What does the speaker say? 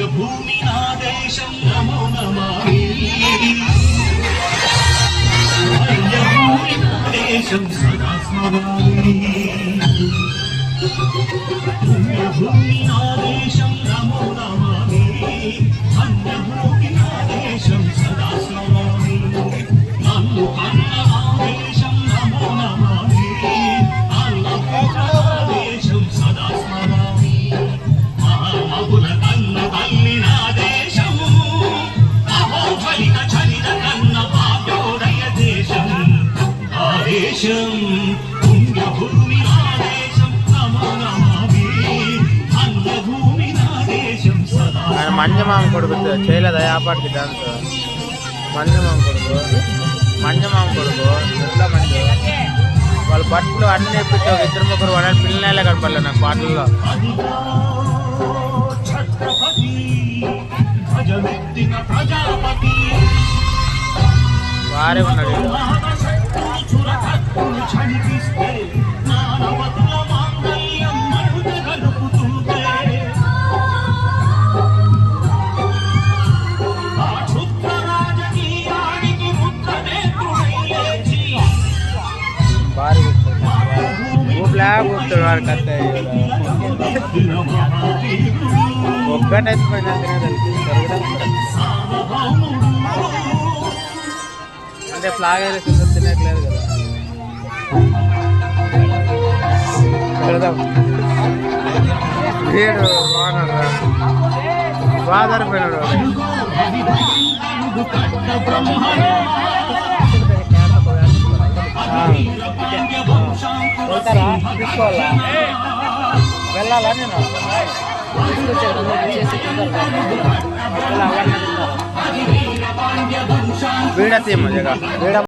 పుణ్యభూమి నా దేశం నమో నమామి పుణ్యభూమి నా దేశం సదా స్మరామి పుణ్యభూమి నా దేశం నమో నమామి పుణ్యభూమి నా దేశం సదా స్మరామి నన్ను కన్న నా దేశం నమో నమామి దేశం సదా స్మరామి మహామహుల కన్న తల్లి నా దేశము అహోఫలిత చలిత కన్న భాగ్యోదయ దేశం ఆ దేశం పుణ్యభూమి నా దేశం నమో నమామి అన్నభూమి నా దేశం సదా మంజమామ కొడుకు చేయలేదా ఆపాటికి డాన్స్ మంజమామ కొడుకు ఎట్లా మంచి వాళ్ళ బట్టలు అన్ని నేర్పించి ఒక ఇద్దరు ముగ్గురు వాళ్ళ పిల్లలే కనపడలే నాకు పాటల్లో వారే ఉన్నాడు కూర్చోడు వాడు కథ ఒక్కటైతే అంటే ఫ్లాగ్ అయితే తినట్లేదు కదా వీడు బాగున్నాడు బాధరిపోయినాడు వెళ్తారా తీసుకోవాలా వెళ్ళాలా నేను వీడ తీయమ్మ జగ వీడ